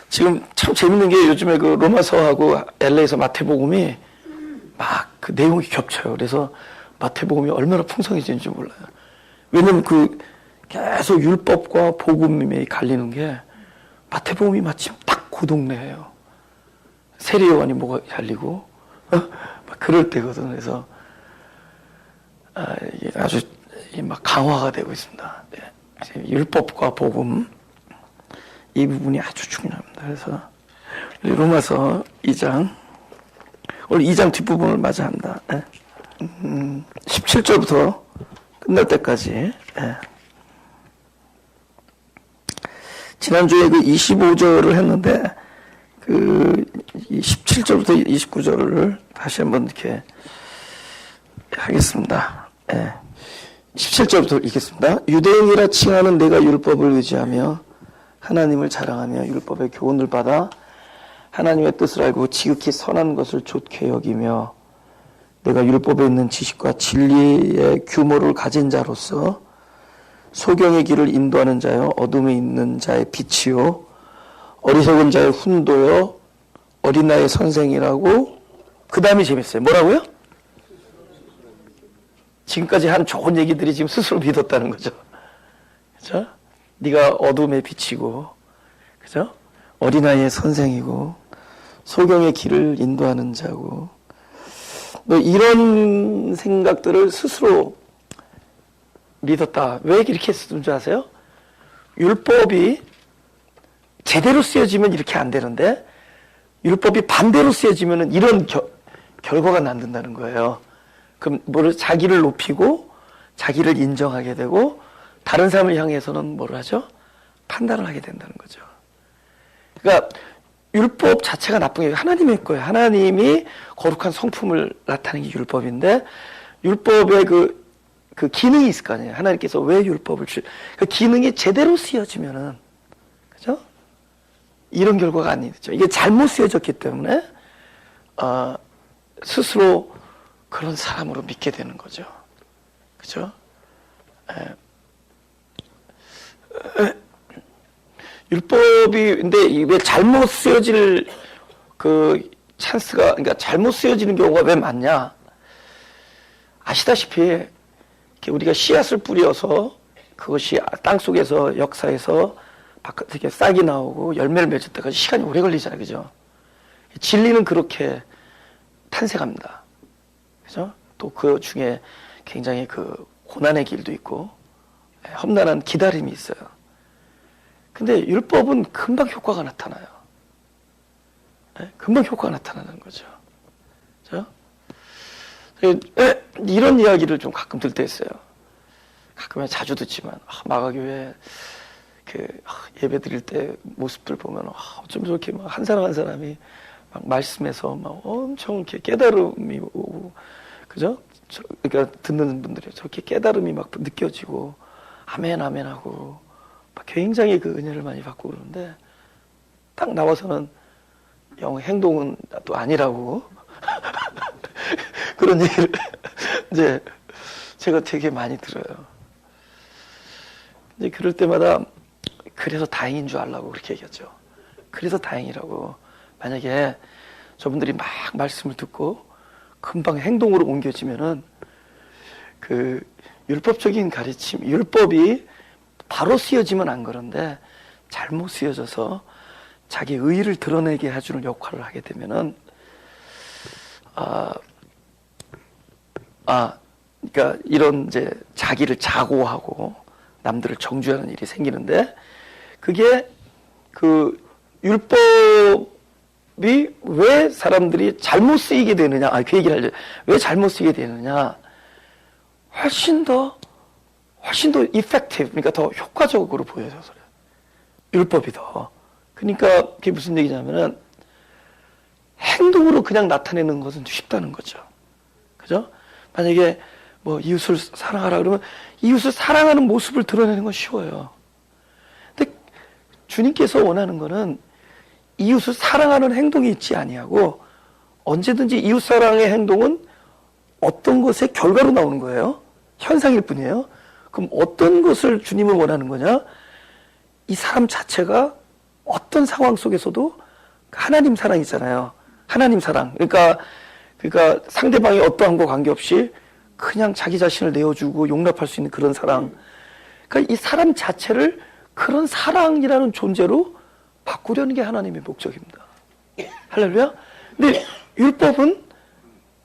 지금 참 재밌는 게 요즘에 그 로마서하고 LA에서 마태복음이 막 그 내용이 겹쳐요. 그래서 마태복음이 얼마나 풍성해지는지 몰라요. 왜냐면 그 계속 율법과 복음이 갈리는 게 마태복음이 마침 딱 그 동네예요. 세례 요한이 뭐가 갈리고 막 그럴 때거든. 그래서 이게 아주 막 강화가 되고 있습니다. 네. 율법과 복음 이 부분이 아주 중요합니다. 그래서 로마서 2장 오늘 2장 뒷부분을 맞아 한다. 17절부터 끝날 때까지. 지난주에 그 25절을 했는데 그 17절부터 29절을 다시 한번 이렇게 하겠습니다. 17절부터 읽겠습니다. 유대인이라 칭하는 내가 율법을 의지하며 하나님을 자랑하며 율법의 교훈을 받아 하나님의 뜻을 알고 지극히 선한 것을 좋게 여기며 내가 율법에 있는 지식과 진리의 규모를 가진 자로서 소경의 길을 인도하는 자요 어둠에 있는 자의 빛이요 어리석은 자의 훈도요 어린아이의 선생이라고. 그 다음이 재밌어요. 뭐라고요? 지금까지 한 좋은 얘기들이 지금 스스로 믿었다는 거죠. 그죠? 네가 어둠의 빛이고, 그죠? 어린아이의 선생이고, 소경의 길을 인도하는 자고, 뭐 이런 생각들을 스스로 믿었다. 왜 이렇게 쓰는 줄 아세요? 율법이 제대로 쓰여지면 이렇게 안 되는데, 율법이 반대로 쓰여지면 이런 결과가 난다는 거예요. 그럼 자기를 높이고 자기를 인정하게 되고 다른 사람을 향해서는 뭐를 하죠? 판단을 하게 된다는 거죠. 그러니까 율법 자체가 나쁜 게 하나님의 거예요. 하나님이 거룩한 성품을 나타내는 게 율법인데 율법의 그 기능이 있을 거 아니에요. 하나님께서 왜 율법을 그 기능이 제대로 쓰여지면은 그죠? 이런 결과가 아니죠. 이게 잘못 쓰여졌기 때문에 스스로 그런 사람으로 믿게 되는 거죠. 그죠? 율법이 근데 왜 잘못 쓰여질 그 찬스가 그러니까 잘못 쓰여지는 경우가 왜 많냐? 아시다시피 우리가 씨앗을 뿌려서 그것이 땅 속에서 역사에서 바깥에 싹이 나오고 열매를 맺을 때까지 시간이 오래 걸리잖아요. 그죠? 진리는 그렇게 탄생합니다. 그죠? 또 그 중에 굉장히 그 고난의 길도 있고 험난한 기다림이 있어요. 근데 율법은 금방 효과가 나타나요. 금방 효과가 나타나는 거죠. 그죠? 이런 이야기를 좀 가끔 들 때 있어요. 가끔 자주 듣지만 마가교회 예배 드릴 때 모습들 보면 어쩜 저렇게 막 한 사람 한 사람이 막 말씀에서 막 엄청 이렇게 깨달음이 오고 그죠? 그러니까 듣는 분들이 저렇게 깨달음이 막 느껴지고 아멘 아멘 하고 막 굉장히 그 은혜를 많이 받고 그러는데 딱 나와서는 영 행동은 또 아니라고 그런 얘기를 이제 제가 되게 많이 들어요. 이제 그럴 때마다 그래서 다행인 줄 알라고 그렇게 얘기하죠. 그래서 다행이라고. 만약에 저분들이 막 말씀을 듣고 금방 행동으로 옮겨지면은 그 율법적인 가르침, 율법이 바로 쓰여지면 안 그런데 잘못 쓰여져서 자기 의의를 드러내게 해주는 역할을 하게 되면은 그러니까 이런 이제 자기를 자고하고 남들을 정죄하는 일이 생기는데 그게 그 율법이 왜 사람들이 잘못 쓰이게 되느냐? 그 얘기를 하죠. 왜 잘못 쓰이게 되느냐? 훨씬 더 effective, 그러니까 더 효과적으로 보여져서 그래요. 율법이 더. 그러니까 그게 무슨 얘기냐면은 행동으로 그냥 나타내는 것은 쉽다는 거죠. 그죠? 만약에 뭐 이웃을 사랑하라 그러면 이웃을 사랑하는 모습을 드러내는 건 쉬워요. 근데 주님께서 원하는 거는 이웃을 사랑하는 행동이 있지 아니하고 언제든지 이웃 사랑의 행동은 어떤 것의 결과로 나오는 거예요. 현상일 뿐이에요. 그럼 어떤 것을 주님은 원하는 거냐? 이 사람 자체가 어떤 상황 속에서도 하나님 사랑 있잖아요. 하나님 사랑. 그러니까 상대방이 어떠한 거 관계없이 그냥 자기 자신을 내어주고 용납할 수 있는 그런 사랑. 그러니까 이 사람 자체를 그런 사랑이라는 존재로 바꾸려는 게 하나님의 목적입니다. 할렐루야. 근데 율법은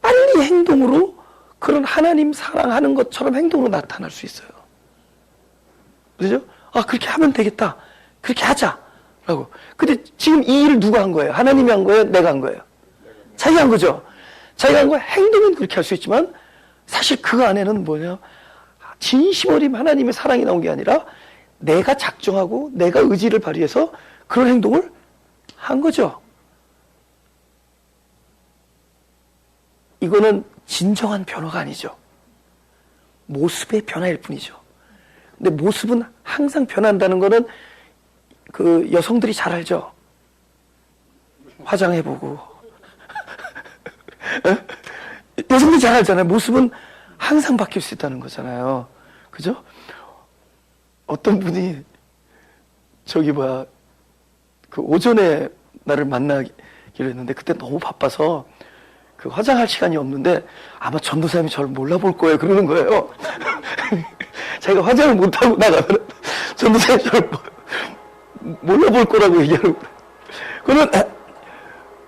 빨리 행동으로 그런 하나님 사랑하는 것처럼 행동으로 나타날 수 있어요. 그죠? 아, 그렇게 하면 되겠다. 그렇게 하자. 라고. 근데 지금 이 일을 누가 한 거예요? 하나님이 한 거예요? 내가 한 거예요? 자기가 한 거죠? 자기가 한 거 행동은 그렇게 할 수 있지만 사실 그 안에는 뭐냐? 진심 어린 하나님의 사랑이 나온 게 아니라 내가 작정하고 내가 의지를 발휘해서 그런 행동을 한 거죠. 이거는 진정한 변화가 아니죠. 모습의 변화일 뿐이죠. 근데 모습은 항상 변한다는 거는 그 여성들이 잘 알죠. 화장해보고. 여성들이 잘 알잖아요. 모습은 항상 바뀔 수 있다는 거잖아요. 그죠? 어떤 분이 그 오전에 나를 만나기로 했는데 그때 너무 바빠서 그 화장할 시간이 없는데 아마 전도사님이 저를 몰라볼 거예요. 그러는 거예요. 자기가 화장을 못하고 나가면 전도사님이 저를 몰라볼 거라고 얘기하는 거예요. 그러면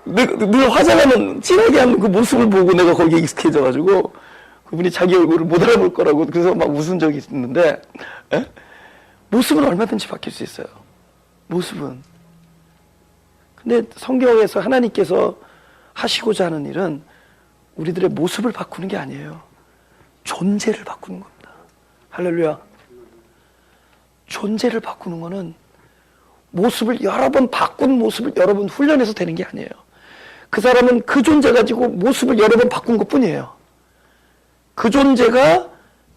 내가 화장하는 진하게 하는 그 모습을 보고 내가 거기에 익숙해져가지고 그분이 자기 얼굴을 못 알아볼 거라고 그래서 막 웃은 적이 있는데 모습은 얼마든지 바뀔 수 있어요. 모습은. 근데 성경에서 하나님께서 하시고자 하는 일은 우리들의 모습을 바꾸는 게 아니에요. 존재를 바꾸는 겁니다. 할렐루야. 존재를 바꾸는 거는 모습을 여러 번 바꾼 모습을 여러 번 훈련해서 되는 게 아니에요. 그 사람은 그 존재 가지고 모습을 여러 번 바꾼 것 뿐이에요. 그 존재가,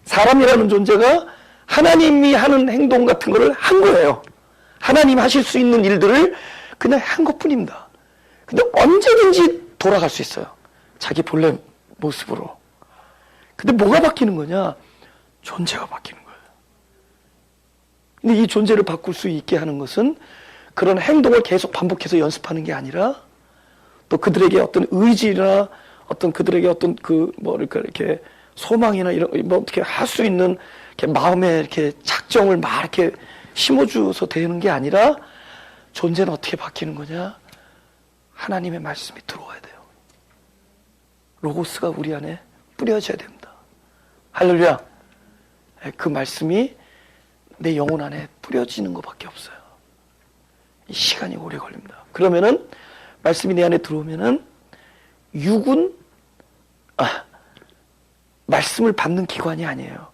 사람이라는 존재가 하나님이 하는 행동 같은 거를 한 거예요. 하나님 하실 수 있는 일들을 그냥 한 것 뿐입니다. 근데 언제든지 돌아갈 수 있어요. 자기 본래 모습으로. 근데 뭐가 바뀌는 거냐? 존재가 바뀌는 거예요. 근데 이 존재를 바꿀 수 있게 하는 것은 그런 행동을 계속 반복해서 연습하는 게 아니라 또 그들에게 어떤 의지나 어떤 그들에게 어떤 이렇게 소망이나 이런 어떻게 할 수 있는 이렇게 마음에 이렇게 작정을 막 이렇게 심어줘서 되는 게 아니라 존재는 어떻게 바뀌는 거냐? 하나님의 말씀이 들어와야 돼요. 로고스가 우리 안에 뿌려져야 됩니다. 할렐루야. 그 말씀이 내 영혼 안에 뿌려지는 것밖에 없어요. 이 시간이 오래 걸립니다. 그러면은 말씀이 내 안에 들어오면은 육은 말씀을 받는 기관이 아니에요.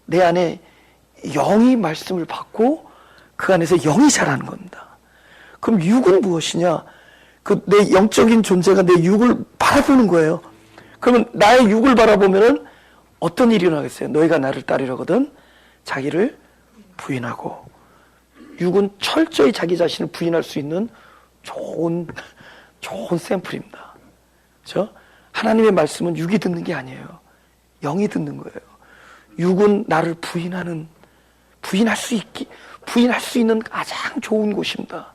내 안에 영이 말씀을 받고 그 안에서 영이 자라는 겁니다. 그럼 육은 무엇이냐? 그 내 영적인 존재가 내 육을 바라보는 거예요. 그러면 나의 육을 바라보면은 어떤 일이 일어나겠어요? 너희가 나를 따르려거든 자기를 부인하고. 육은 철저히 자기 자신을 부인할 수 있는 좋은 샘플입니다. 그렇죠? 하나님의 말씀은 육이 듣는 게 아니에요. 영이 듣는 거예요. 육은 나를 부인할 수 있는 가장 좋은 곳입니다.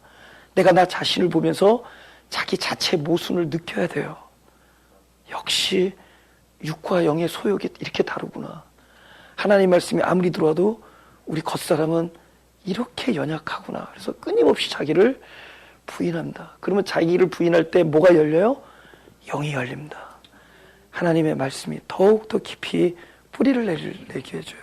내가 나 자신을 보면서 자기 자체의 모순을 느껴야 돼요. 역시 육과 영의 소욕이 이렇게 다르구나. 하나님 말씀이 아무리 들어와도 우리 겉사람은 이렇게 연약하구나. 그래서 끊임없이 자기를 부인합니다. 그러면 자기를 부인할 때 뭐가 열려요? 영이 열립니다. 하나님의 말씀이 더욱더 깊이 뿌리를 내게 해줘요.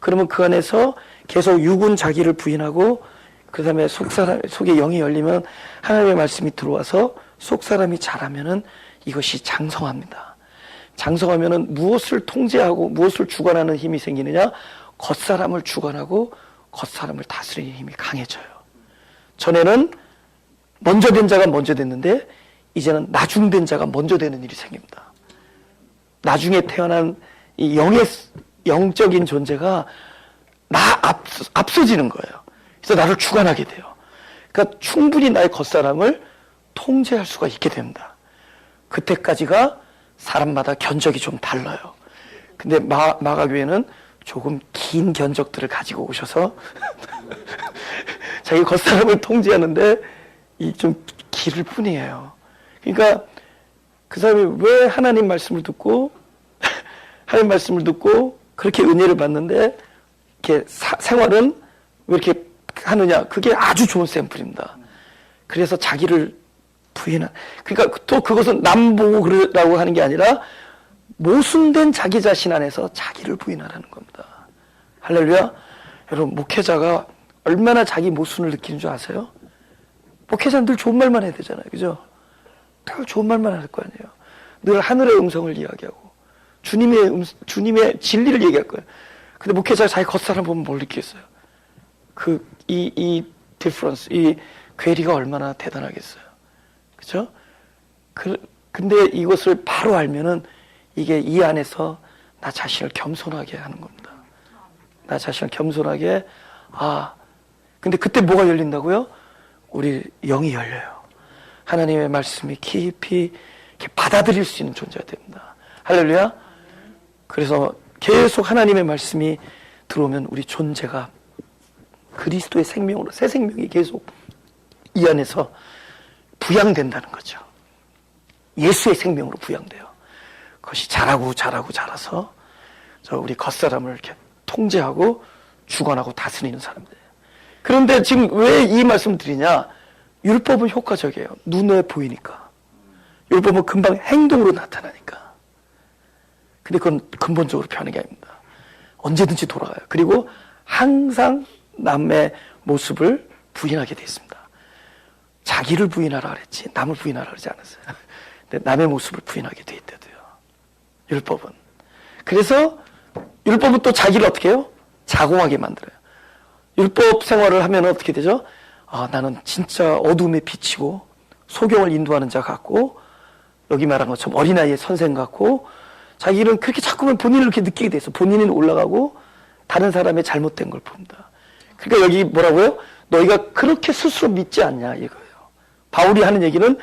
그러면 그 안에서 계속 육은 자기를 부인하고 그 다음에 속에 영이 열리면 하나님의 말씀이 들어와서 속사람이 자라면은 이것이 장성합니다. 장성하면은 무엇을 통제하고 무엇을 주관하는 힘이 생기느냐? 겉사람을 주관하고 겉사람을 다스리는 힘이 강해져요. 전에는 먼저 된 자가 먼저 됐는데 이제는 나중된 자가 먼저 되는 일이 생깁니다. 나중에 태어난 이 영적인 존재가 앞서지는 거예요. 그래서 나를 주관하게 돼요. 그러니까 충분히 나의 겉사람을 통제할 수가 있게 됩니다. 그때까지가 사람마다 견적이 좀 달라요. 근데 마가교회는 조금 긴 견적들을 가지고 오셔서 자기 겉사람을 통제하는데 이 좀 길을 뿐이에요. 그러니까 그 사람이 왜 하나님 말씀을 듣고 하나님 말씀을 듣고 그렇게 은혜를 받는데 이렇게 생활은 왜 이렇게 하느냐? 그게 아주 좋은 샘플입니다. 그래서 자기를 부인한, 그러니까 또 그것은 남 보고 그러라고 하는 게 아니라 모순된 자기 자신 안에서 자기를 부인하라는 겁니다. 할렐루야. 여러분, 목회자가 얼마나 자기 모순을 느끼는 줄 아세요? 목회자는 늘 좋은 말만 해야 되잖아요. 그죠? 늘 좋은 말만 할 거 아니에요. 늘 하늘의 음성을 이야기하고 주님의 진리를 얘기할 거예요. 근데 목회자가 자기 겉사람 보면 뭘 느끼겠어요? 이 디퍼런스, 이 괴리가 얼마나 대단하겠어요. 그죠? 근데 이것을 바로 알면은 이게 이 안에서 나 자신을 겸손하게 하는 겁니다. 나 자신을 겸손하게, 근데 그때 뭐가 열린다고요? 우리 영이 열려요. 하나님의 말씀이 깊이 이렇게 받아들일 수 있는 존재가 됩니다. 할렐루야. 그래서 계속 하나님의 말씀이 들어오면 우리 존재가 그리스도의 생명으로, 새 생명이 계속 이 안에서 부양된다는 거죠. 예수의 생명으로 부양돼요. 그것이 자라서 우리 겉사람을 이렇게 통제하고 주관하고 다스리는 사람들. 그런데 지금 왜 이 말씀을 드리냐? 율법은 효과적이에요. 눈에 보이니까. 율법은 금방 행동으로 나타나니까. 근데 그건 근본적으로 변한 게 아닙니다. 언제든지 돌아가요. 그리고 항상 남의 모습을 부인하게 돼 있습니다. 자기를 부인하라 그랬지 남을 부인하라 그러지 않았어요. 근데 남의 모습을 부인하게 돼 있대도요. 율법은. 그래서 율법은 또 자기를 어떻게 해요? 자공하게 만들어요. 율법 생활을 하면 어떻게 되죠? 나는 진짜 어둠의 빛이고 소경을 인도하는 자 같고 여기 말한 것처럼 어린아이의 선생 같고 자기는 그렇게 자꾸만 본인을 이렇게 느끼게 돼서 본인은 올라가고 다른 사람의 잘못된 걸 봅니다. 그러니까 여기 뭐라고요? 너희가 그렇게 스스로 믿지 않냐 이거예요. 바울이 하는 얘기는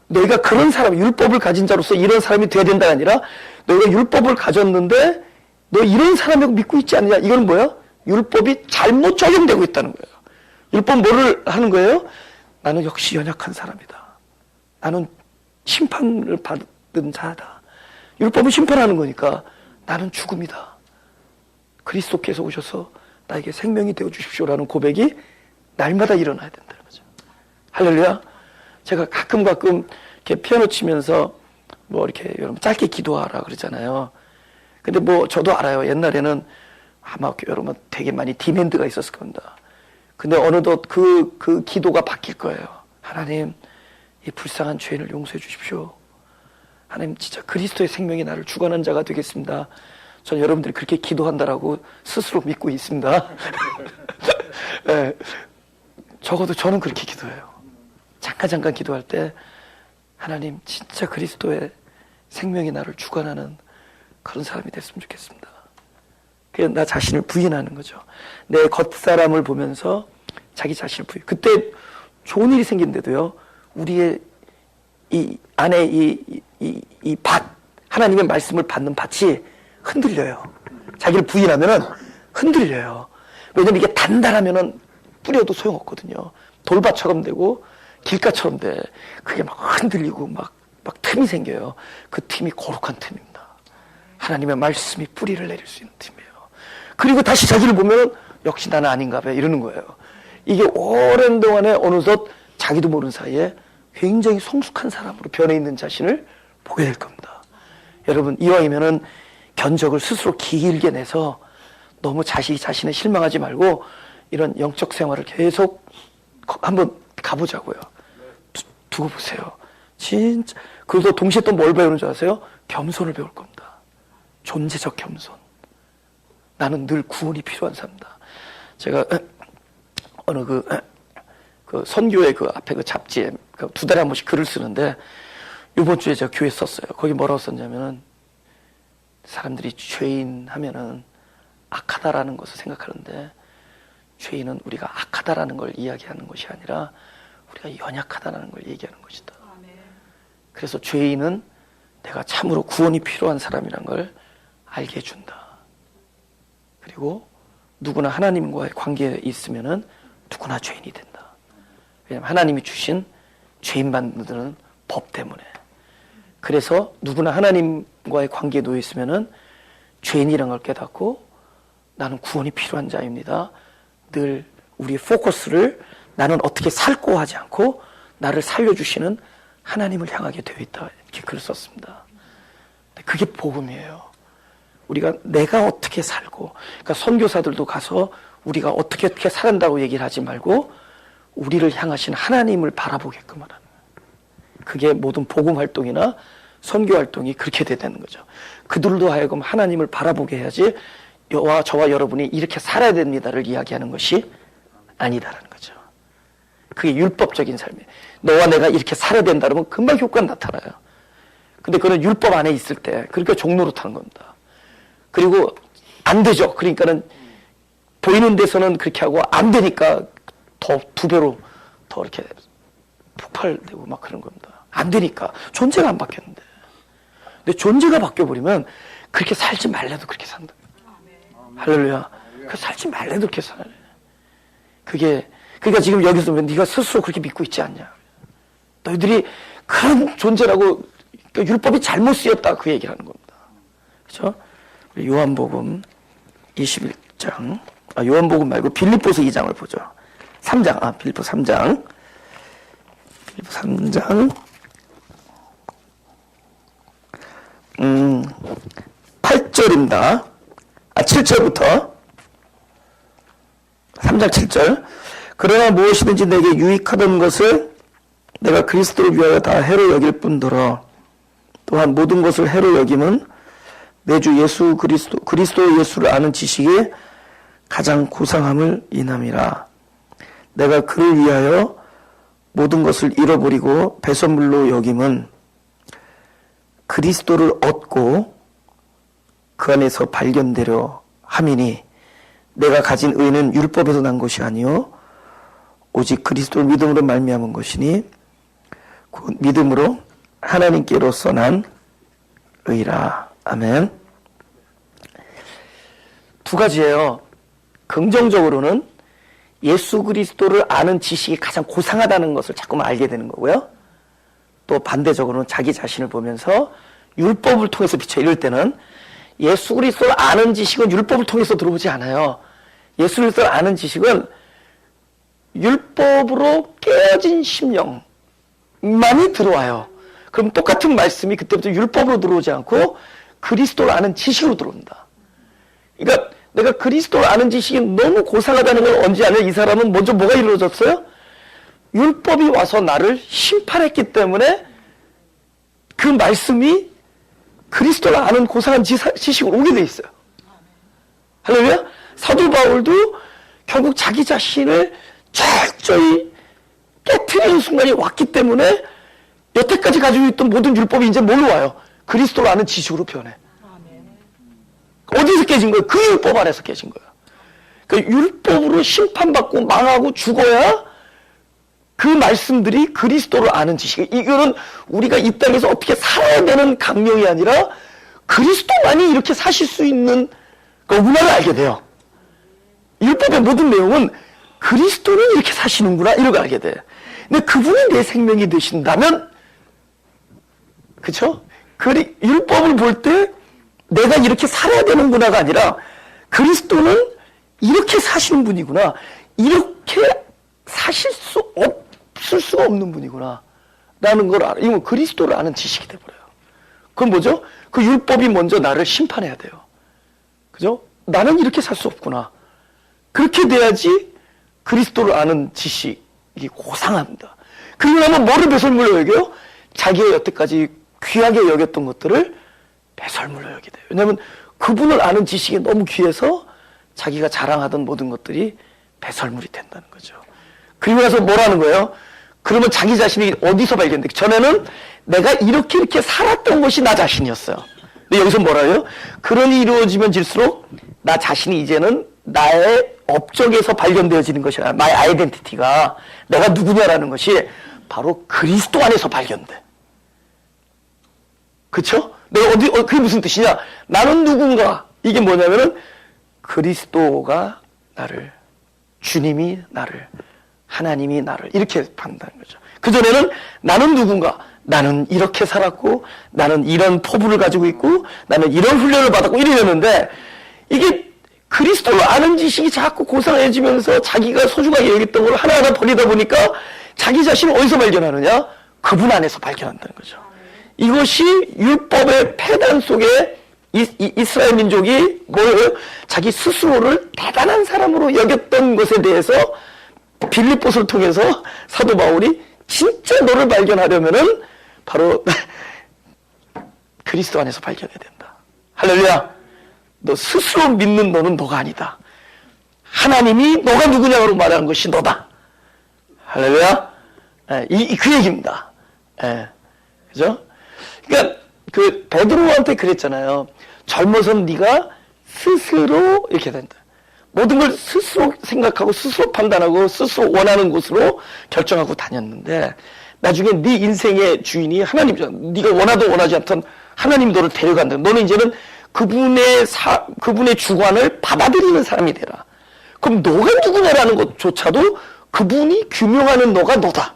너희가 그런 사람, 율법을 가진 자로서 이런 사람이 돼야 된다가 아니라 너희가 율법을 가졌는데 너 이런 사람이라고 믿고 있지 않느냐. 이건 뭐야? 율법이 잘못 적용되고 있다는 거예요. 율법 뭐를 하는 거예요? 나는 역시 연약한 사람이다. 나는 심판을 받은 자다. 율법은 심판하는 거니까 나는 죽음이다. 그리스도께서 오셔서 나에게 생명이 되어 주십시오라는 고백이 날마다 일어나야 된다는 거죠. 할렐루야. 제가 가끔 이렇게 피아노 치면서 뭐 이렇게 여러분 짧게 기도하라 그러잖아요. 근데 뭐 저도 알아요. 옛날에는 아마 여러분 되게 많이 디맨드가 있었을 겁니다. 근데 어느덧 그 기도가 바뀔 거예요. 하나님, 이 불쌍한 죄인을 용서해 주십시오. 하나님, 진짜 그리스도의 생명이 나를 주관한 자가 되겠습니다. 전 여러분들이 그렇게 기도한다라고 스스로 믿고 있습니다. 네, 적어도 저는 그렇게 기도해요. 잠깐 기도할 때 하나님, 진짜 그리스도의 생명이 나를 주관하는 그런 사람이 됐으면 좋겠습니다. 그냥 나 자신을 부인하는 거죠. 내 겉사람을 보면서 자기 자신을 부인. 그때 좋은 일이 생긴데도요, 우리의 이 안에 이 밭, 하나님의 말씀을 받는 밭이 흔들려요. 자기를 부인하면은 흔들려요. 왜냐면 이게 단단하면은 뿌려도 소용없거든요. 돌밭처럼 되고 길가처럼 돼. 그게 막 흔들리고 막 틈이 생겨요. 그 틈이 거룩한 틈입니다. 하나님의 말씀이 뿌리를 내릴 수 있는 틈이에요. 그리고 다시 자기를 보면 역시 나는 아닌가 봐 이러는 거예요. 이게 오랜 동안에 어느덧 자기도 모르는 사이에 굉장히 성숙한 사람으로 변해 있는 자신을 보게 될 겁니다. 여러분, 이왕이면은 견적을 스스로 길게 내서 너무 자신에 실망하지 말고 이런 영적 생활을 계속 한번 가보자고요. 두고 보세요. 진짜. 그래서 동시에 또 뭘 배우는 줄 아세요? 겸손을 배울 겁니다. 존재적 겸손. 나는 늘 구원이 필요한 사람이다. 제가 어느 그 선교회 그 앞에 그 잡지에 두 달에 한 번씩 글을 쓰는데 이번 주에 제가 교회에 썼어요. 거기 뭐라고 썼냐면은 사람들이 죄인 하면은 악하다라는 것을 생각하는데 죄인은 우리가 악하다라는 걸 이야기하는 것이 아니라 우리가 연약하다라는 걸 얘기하는 것이다. 그래서 죄인은 내가 참으로 구원이 필요한 사람이란 걸 알게 해준다. 그리고 누구나 하나님과의 관계에 있으면은 누구나 죄인이 된다. 왜냐하면 하나님이 주신 죄인 만드는 법 때문에. 그래서 누구나 하나님과의 관계에 놓여 있으면은 죄인이라는 걸 깨닫고 나는 구원이 필요한 자입니다. 늘 우리의 포커스를 나는 어떻게 살고 하지 않고 나를 살려주시는 하나님을 향하게 되어 있다. 이렇게 글을 썼습니다. 그게 복음이에요. 우리가 내가 어떻게 살고, 그러니까 선교사들도 가서 우리가 어떻게 살한다고 얘기를 하지 말고 우리를 향하신 하나님을 바라보게끔 하는, 그게 모든 복음 활동이나 선교 활동이 그렇게 되는 거죠. 그들도 하여금 하나님을 바라보게 해야지 저와 여러분이 이렇게 살아야 됩니다를 이야기하는 것이 아니다라는 거죠. 그게 율법적인 삶이에요. 너와 내가 이렇게 살아야 된다 그러면 금방 효과가 나타나요. 근데 그건 율법 안에 있을 때 그러니까 종로로 타는 겁니다. 그리고 안 되죠. 그러니까는 보이는 데서는 그렇게 하고 안 되니까 더 두 배로 더 이렇게 폭발되고 막 그런 겁니다. 안 되니까 존재가 안 바뀌었는데. 근데 존재가 바뀌어버리면 그렇게 살지 말래도 그렇게 산다. 할렐루야. 그 살지 말래도 그렇게 살아요. 그러니까 지금 여기서 왜 네가 스스로 그렇게 믿고 있지 않냐. 너희들이 그런 존재라고, 그러니까 율법이 잘못 쓰였다 그 얘기를 하는 겁니다. 그렇죠? 요한복음 21장, 요한복음 말고 빌립보서 2장을 보죠. 3장, 빌립보 3장. 빌립보 3장. 8절입니다. 7절부터 3장 7절. 그러나 무엇이든지 내게 유익하던 것을 내가 그리스도를 위하여 다 해로 여길 뿐더러 또한 모든 것을 해로 여김은 내 주 예수 그리스도 예수를 아는 지식이 가장 고상함을 인함이라. 내가 그를 위하여 모든 것을 잃어버리고 배설물로 여김은 그리스도를 얻고 그 안에서 발견되려 함이니 내가 가진 의는 율법에서 난 것이 아니요 오직 그리스도를 믿음으로 말미암은 것이니 그 믿음으로 하나님께로서 난 의라. 아멘. 두 가지예요. 긍정적으로는 예수 그리스도를 아는 지식이 가장 고상하다는 것을 자꾸만 알게 되는 거고요. 또 반대적으로는 자기 자신을 보면서 율법을 통해서 비춰. 이럴 때는 예수 그리스도를 아는 지식은 율법을 통해서 들어오지 않아요. 예수 그리스도를 아는 지식은 율법으로 깨어진 심령만이 들어와요. 그럼 똑같은 말씀이 그때부터 율법으로 들어오지 않고 그리스도를 아는 지식으로 들어온다. 그러니까 내가 그리스도를 아는 지식이 너무 고상하다는 걸 언제 아냐? 이 사람은 먼저 뭐가 이루어졌어요? 율법이 와서 나를 심판했기 때문에 그 말씀이 그리스도를 아는 고상한 지식으로 오게 돼 있어요. 할렐루야? 사도 바울도 결국 자기 자신을 철저히 깨트리는 순간이 왔기 때문에 여태까지 가지고 있던 모든 율법이 이제 뭘로 와요? 그리스도를 아는 지식으로 변해. 어디서 깨진 거예요? 그 율법 안에서 깨진 거예요. 그러니까 율법으로 심판받고 망하고 죽어야 그 말씀들이 그리스도를 아는 지식. 이거는 우리가 이 땅에서 어떻게 살아야 되는 강령이 아니라 그리스도만이 이렇게 사실 수 있는 그 문화를 알게 돼요. 율법의 모든 내용은 그리스도는 이렇게 사시는구나 이런 걸 알게 돼. 근데 그분이 내 생명이 되신다면, 그쵸? 율법을 볼 때 내가 이렇게 살아야 되는구나가 아니라 그리스도는 이렇게 사시는 분이구나, 이렇게 사실 수 없을 수가 없는 분이구나 라는 걸 알아. 이건 그리스도를 아는 지식이 돼버려요. 그건 뭐죠? 그 율법이 먼저 나를 심판해야 돼요. 그죠? 나는 이렇게 살 수 없구나. 그렇게 돼야지 그리스도를 아는 지식이 고상합니다. 그리고 나면 뭐를 배설물로 여겨요? 자기가 여태까지 귀하게 여겼던 것들을 배설물로 여기게 돼요. 왜냐하면 그분을 아는 지식이 너무 귀해서 자기가 자랑하던 모든 것들이 배설물이 된다는 거죠. 그리고 나서 뭐라는 거예요? 그러면 자기 자신이 어디서 발견돼? 전에는 내가 이렇게 살았던 것이 나 자신이었어요. 근데 여기서 뭐라고요? 그러니 이루어지면 질수록 나 자신이 이제는 나의 업적에서 발견되어지는 것이 아니라 나의 아이덴티티가 내가 누구냐라는 것이 바로 그리스도 안에서 발견돼. 그쵸? 내가 그게 무슨 뜻이냐? 나는 누군가. 이게 뭐냐면은 그리스도가 나를 주님이 나를, 하나님이 나를 이렇게 판다는 거죠. 그전에는 나는 누군가, 나는 이렇게 살았고, 나는 이런 포부를 가지고 있고, 나는 이런 훈련을 받았고 이러는데, 이게 그리스도를 아는 지식이 자꾸 고상해지면서 자기가 소중하게 여겼던 걸 하나하나 버리다 보니까 자기 자신을 어디서 발견하느냐? 그분 안에서 발견한다는 거죠. 이것이 율법의 폐단 속에 이스라엘 민족이 뭐예요? 자기 스스로를 대단한 사람으로 여겼던 것에 대해서 빌립보서를 통해서 사도 바울이 진짜 너를 발견하려면은 바로 그리스도 안에서 발견해야 된다. 할렐루야. 너 스스로 믿는 너는 너가 아니다. 하나님이 너가 누구냐고 말하는 것이 너다. 할렐루야. 그 얘기입니다. 그죠? 그러니까 그 베드로한테 그랬잖아요. 젊어서는 네가 스스로 이렇게 된다. 모든 걸 스스로 생각하고 스스로 판단하고 스스로 원하는 곳으로 결정하고 다녔는데 나중에 네 인생의 주인이 하나님이잖아. 네가 원하든 원하지 않든 하나님 너를 데려간다. 너는 이제는 그분의 주관을 받아들이는 사람이 되라. 그럼 너가 누구냐라는 것조차도 그분이 규명하는 너가 너다.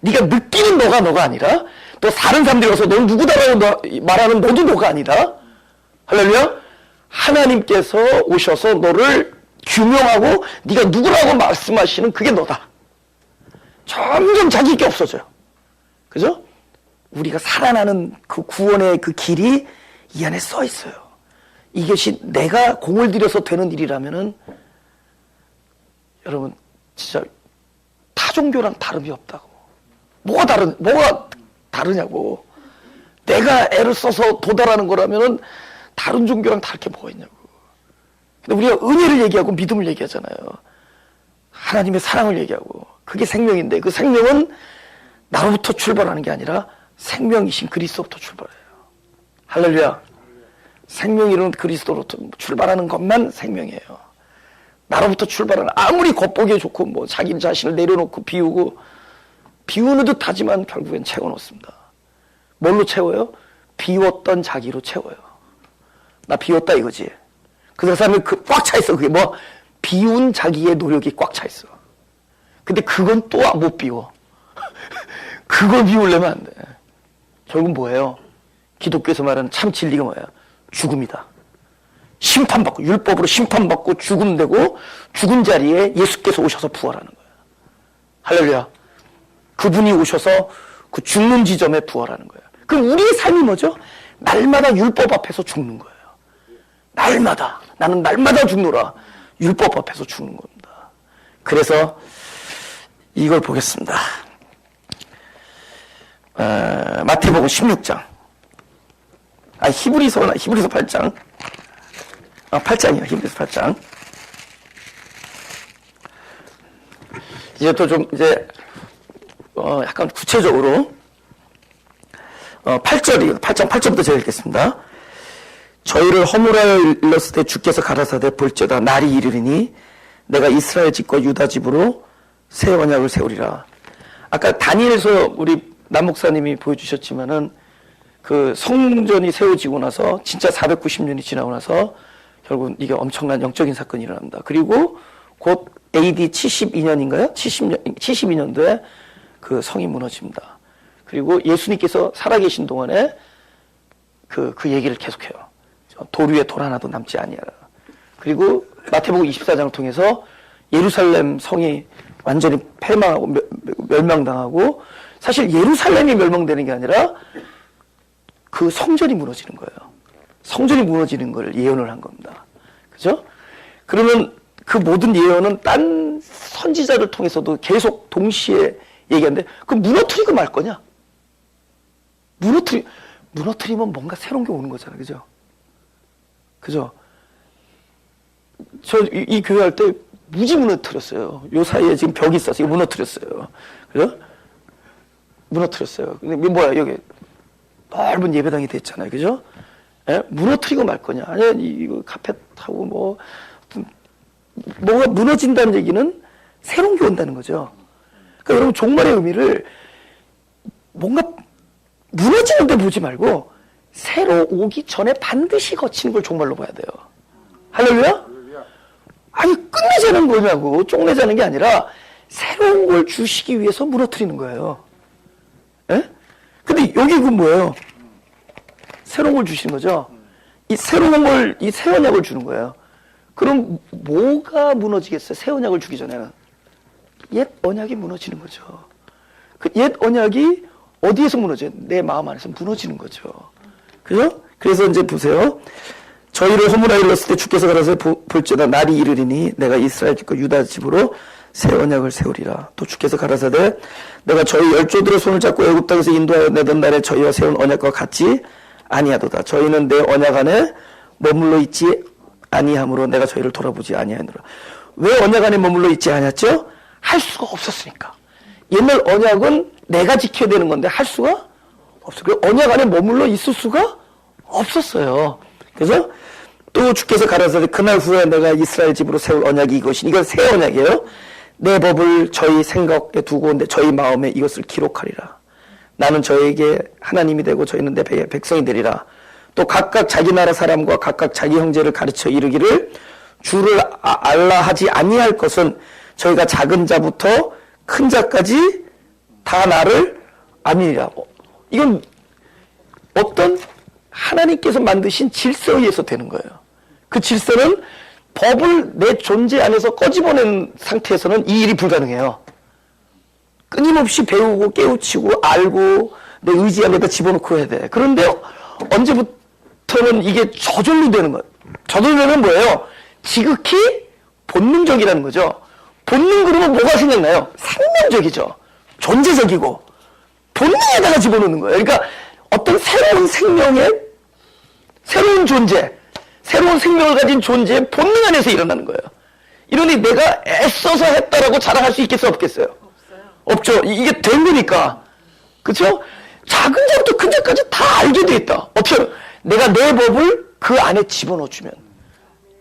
네가 느끼는 너가 아니라 또 다른 사람들이 와서 넌 누구다라고 말하는 너도 너가 아니다. 할렐루야. 하나님께서 오셔서 너를 규명하고 네가 누구라고 말씀하시는 그게 너다. 점점 자기 게 없어져요. 그죠? 우리가 살아나는 그 구원의 그 길이 이 안에 써 있어요. 이것이 내가 공을 들여서 되는 일이라면은 여러분 진짜 타 종교랑 다름이 없다고. 뭐가 다르냐고. 내가 애를 써서 도달하는 거라면은 다른 종교랑 다를 게 뭐가 있냐고. 근데 우리가 은혜를 얘기하고 믿음을 얘기하잖아요. 하나님의 사랑을 얘기하고 그게 생명인데 그 생명은 나로부터 출발하는 게 아니라 생명이신 그리스도부터 출발해요. 할렐루야. 생명이론 그리스도로부터 출발하는 것만 생명이에요. 나로부터 출발하는 아무리 겉보기에 좋고 뭐 자기 자신을 내려놓고 비우는 듯 하지만 결국엔 채워놓습니다. 뭘로 채워요? 비웠던 자기로 채워요. 나 비웠다 이거지. 그 사람이 꽉 차 있어. 그게 뭐 비운 자기의 노력이 꽉 차 있어. 근데 그건 또 못 비워. 그걸 비우려면 안 돼. 결국 뭐예요? 기독교에서 말하는 참 진리가 뭐예요? 죽음이다. 심판받고 율법으로 심판받고 죽음되고 죽은 자리에 예수께서 오셔서 부활하는 거예요. 할렐루야. 그분이 오셔서 그 죽는 지점에 부활하는 거예요. 그럼 우리의 삶이 뭐죠? 날마다 율법 앞에서 죽는 거예요. 날마다. 나는 날마다 죽노라. 율법 앞에서 죽는 겁니다. 그래서 이걸 보겠습니다. 마태복음 16장. 히브리서 8장. 8장이요. 히브리서 8장. 이제 또 좀 약간 구체적으로 8장 8절부터 제가 읽겠습니다. 저희를 허물하여 일렀을 때 주께서 가라사대 볼지어다 날이 이르리니 내가 이스라엘 집과 유다 집으로 새 언약을 세우리라. 아까 다니엘에서 우리 남 목사님이 보여주셨지만은 그 성전이 세워지고 나서 진짜 490년이 지나고 나서 결국 이게 엄청난 영적인 사건이 일어납니다. 그리고 곧 AD 72년인가요? 72년도에 그 성이 무너집니다. 그리고 예수님께서 살아계신 동안에 그 얘기를 계속해요. 돌 위에 돌 하나도 남지 아니하라. 그리고 마태복음 24장을 통해서 예루살렘 성이 완전히 패망하고 멸망당하고 사실 예루살렘이 멸망되는 게 아니라 그 성전이 무너지는 거예요. 성전이 무너지는 걸 예언을 한 겁니다. 그죠? 그러면 그 모든 예언은 딴 선지자를 통해서도 계속 동시에 얘기하는데 그럼 무너뜨리고 말 거냐? 무너뜨리면 뭔가 새로운 게 오는 거잖아요. 그죠? 그죠? 저 이 교회 할 때 무지 무너뜨렸어요. 요 사이에 지금 벽이 있어서 이거 무너뜨렸어요. 그죠? 무너뜨렸어요. 근데 뭐야, 여기 넓은 예배당이 됐잖아요. 그죠? 예? 무너뜨리고 말 거냐? 아니야, 이거 카펫하고 뭐가 무너진다는 얘기는 새로운 게 온다는 거죠. 그러니까 여러분, 종말의 의미를 뭔가 무너지는 데 보지 말고 새로 오기 전에 반드시 거치는 걸 종말로 봐야 돼요. 할렐루야? 아니 끝내자는 거냐고. 쪽내자는 게 아니라 새로운 걸 주시기 위해서 무너뜨리는 거예요. 예? 근데 여기 그 뭐예요? 새로운 걸 주시는 거죠. 이 새로운 걸, 이 새 언약을 주는 거예요. 그럼 뭐가 무너지겠어요? 새 언약을 주기 전에는 옛 언약이 무너지는 거죠. 그 옛 언약이 어디에서 무너져요? 내 마음 안에서 무너지는 거죠. 그죠? 그래서 이제 보세요. 저희를 허물하여 일렀을 때 주께서 가라사대 볼지어다 날이 이르리니 내가 이스라엘 집과 유다 집으로 새 언약을 세우리라. 또 주께서 가라사대 내가 저희 열조들의 손을 잡고 애굽 땅에서 인도하여 내던 날에 저희와 세운 언약과 같지 아니하도다. 저희는 내 언약 안에 머물러 있지 아니함으로 내가 저희를 돌아보지 아니하노라. 왜 언약 안에 머물러 있지 아니했죠? 할 수가 없었으니까. 옛날 언약은 내가 지켜야 되는 건데 할 수가 없어요. 그 언약 안에 머물러 있을 수가 없었어요. 그래서 또 주께서 가라사대 그날 후에 내가 이스라엘 집으로 세울 언약이 이것이니 이건 새 언약이에요. 내 법을 저희 생각에 두고 저희 마음에 이것을 기록하리라. 나는 저에게 하나님이 되고 저희는 내 백성이 되리라. 또 각각 자기 나라 사람과 각각 자기 형제를 가르쳐 이르기를 주를 알라 하지 아니할 것은 저희가 작은 자부터 큰 자까지 다 나를 아니라. 이건 어떤 하나님께서 만드신 질서에 의해서 되는 거예요. 그 질서는 법을 내 존재 안에서 꺼집어낸 상태에서는 이 일이 불가능해요. 끊임없이 배우고 깨우치고 알고 내 의지 안에다 집어넣고 해야 돼. 그런데 언제부터는 이게 저절로 되는 거예요. 저절로 되는 뭐예요? 지극히 본능적이라는 거죠. 본능 그러면 뭐가 생각나요? 생명적이죠. 존재적이고 본능에다가 집어넣는 거예요. 그러니까 어떤 새로운 생명의 새로운 존재, 새로운 생명을 가진 존재의 본능 안에서 일어나는 거예요. 이러니 내가 애써서 했다라고 자랑할 수 있겠어요? 없겠어요? 없죠. 이게 된 거니까. 그렇죠? 작은 자부터 큰 자까지 다 알게 돼 있다. 어떻게 내가 내 법을 그 안에 집어넣어주면.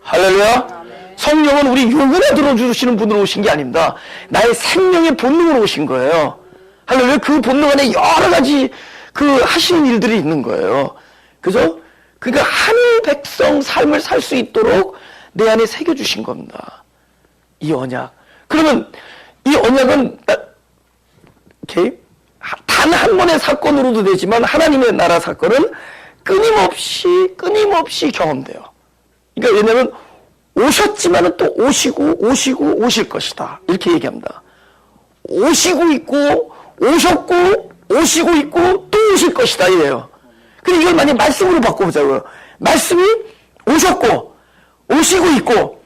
할렐루야. 성령은 우리 육은에 들어주시는 분으로 오신 게 아닙니다. 나의 생명의 본능으로 오신 거예요. 할렐루야. 그 본능 안에 여러 가지 그 하시는 일들이 있는 거예요. 그죠? 그러니까 하늘 백성 삶을 살 수 있도록 내 안에 새겨주신 겁니다. 이 언약. 그러면 이 언약은 이렇게 단 한 번의 사건으로도 되지만 하나님의 나라 사건은 끊임없이 경험돼요. 그러니까 왜냐하면 오셨지만은 또 오시고 오실 것이다. 이렇게 얘기합니다. 오시고 있고 오셨고 오시고 있고 또 오실 것이다 이래요. 근데 이걸 만약 말씀으로 바꿔보자고요. 말씀이 오셨고 오시고 있고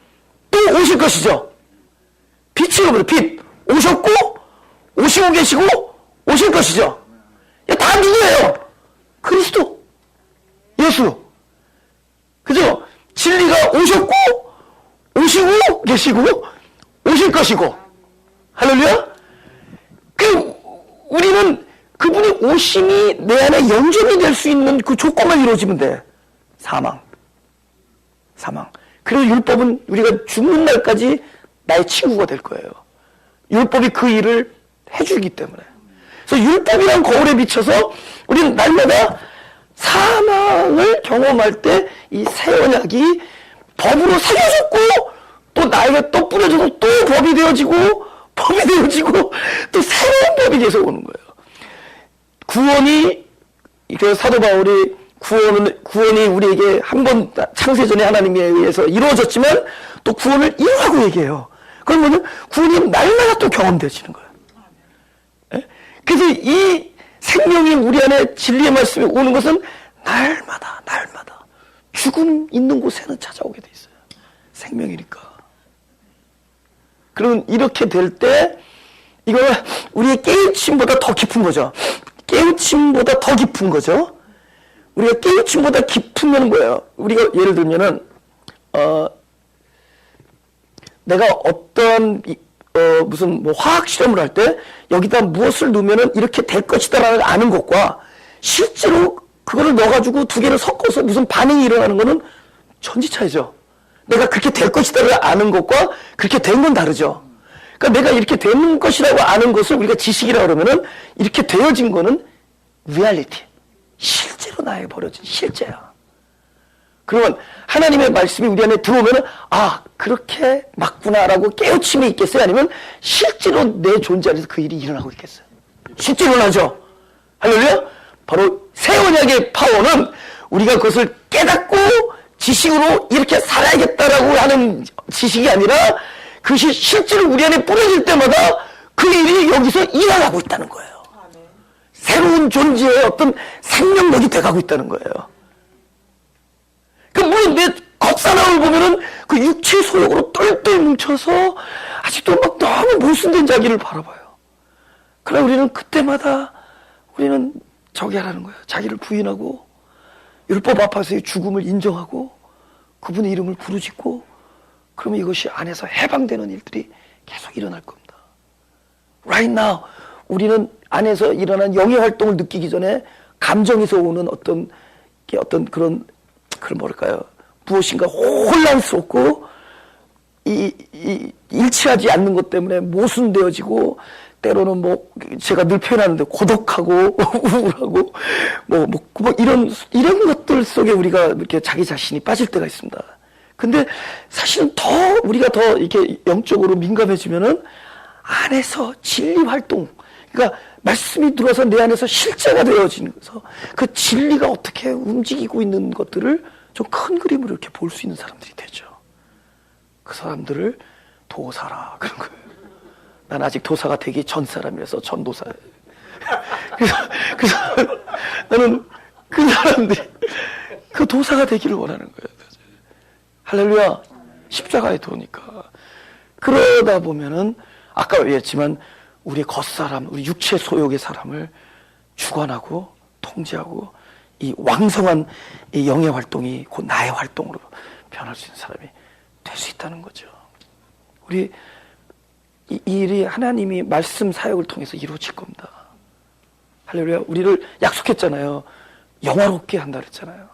또 오실 것이죠. 빛이 오면 빛 오셨고 오시고 계시고 오실 것이죠. 다 누구예요? 그리스도 예수. 그죠? 진리가 오셨고 오시고 계시고 오실 것이고. 할렐루야. 우리는 그분이 오심이 내 안에 영존이 될 수 있는 그 조건만 이루어지면 돼. 사망. 그래서 율법은 우리가 죽는 날까지 나의 친구가 될 거예요. 율법이 그 일을 해주기 때문에. 그래서 율법이란 거울에 비춰서 우리는 날마다 사망을 경험할 때 이 새 언약이 법으로 새겨졌고 또 나에게 또 뿌려져서 또 법이 되어지고 또 새로운 법이 계속 오는 거예요. 구원이 그 사도 바울이 구원이 우리에게 한 번 창세전에 하나님에 의해서 이루어졌지만 또 구원을 이루라고 얘기해요. 그러면 구원이 날마다 또 경험되어지는 거예요. 예? 그래서 이 생명이 우리 안에 진리의 말씀이 오는 것은 날마다 죽음 있는 곳에는 찾아오게 돼 있어요. 생명이니까. 그러면 이렇게 될 때 이거는 우리의 깨우침보다 더 깊은 거죠. 깨우침보다 더 깊은 거죠. 우리가 깨우침보다 깊으면 뭐예요? 우리가 예를 들면은 내가 어떤 무슨 뭐 화학 실험을 할 때 여기다 무엇을 넣으면은 이렇게 될 것이다라는 아는 것과 실제로 그거를 넣어가지고 두 개를 섞어서 무슨 반응이 일어나는 거는 천지차이죠. 내가 그렇게 될 것이다를 아는 것과 그렇게 된 건 다르죠. 그러니까 내가 이렇게 되는 것이라고 아는 것을 우리가 지식이라고 그러면은 이렇게 되어진 거는 리얼리티. 실제로 나에게 벌어진 실제야. 그러면 하나님의 말씀이 우리 안에 들어오면 아 그렇게 맞구나라고 깨우침이 있겠어요? 아니면 실제로 내 존재 안에서 그 일이 일어나고 있겠어요? 실제로 일어나죠. 할렐루야. 바로 새 언약의 파워는 우리가 그것을 깨닫고 지식으로 이렇게 살아야겠다라고 하는 지식이 아니라 그것이 실제로 우리 안에 뿌려질 때마다 그 일이 여기서 일어나고 있다는 거예요. 새로운 존재의 어떤 생명력이 돼가고 있다는 거예요. 그 물론 내 겉사람을 보면은 그 육체 소욕으로 똘똘 뭉쳐서 아직도 막 너무 모순된 자기를 바라봐요. 그러나 우리는 그때마다 우리는 저기 하라는 거예요. 자기를 부인하고 율법 앞에서의 죽음을 인정하고 그분의 이름을 부르짖고 그러면 이것이 안에서 해방되는 일들이 계속 일어날 겁니다. Right now 우리는 안에서 일어난 영의 활동을 느끼기 전에 감정에서 오는 어떤 그런 뭐랄까요? 무엇인가 혼란스럽고 일치하지 않는 것 때문에 모순되어지고 때로는 뭐 제가 늘 표현하는데 고독하고 우울하고 뭐 이런 것들 속에 우리가 이렇게 자기 자신이 빠질 때가 있습니다. 근데 사실은 우리가 더 이렇게 영적으로 민감해지면은 안에서 진리 활동, 그러니까 말씀이 들어서 내 안에서 실제가 되어지는 거서 그 진리가 어떻게 움직이고 있는 것들을 좀 큰 그림으로 이렇게 볼 수 있는 사람들이 되죠. 그 사람들을 도사라 그런 거예요. 난 아직 도사가 되기 전 사람이라서 전도사예요. 그래서 나는 그 사람들이 그 도사가 되기를 원하는 거예요. 할렐루야. 십자가에 도니까. 그러다 보면은 아까 얘기했지만 우리의 겉사람, 우리 육체 소욕의 사람을 주관하고 통제하고 이 왕성한 이 영의 활동이 곧 나의 활동으로 변할 수 있는 사람이 될 수 있다는 거죠. 우리 이 일이 하나님이 말씀 사역을 통해서 이루어질 겁니다. 할렐루야. 우리를 약속했잖아요. 영화롭게 한다 그랬잖아요.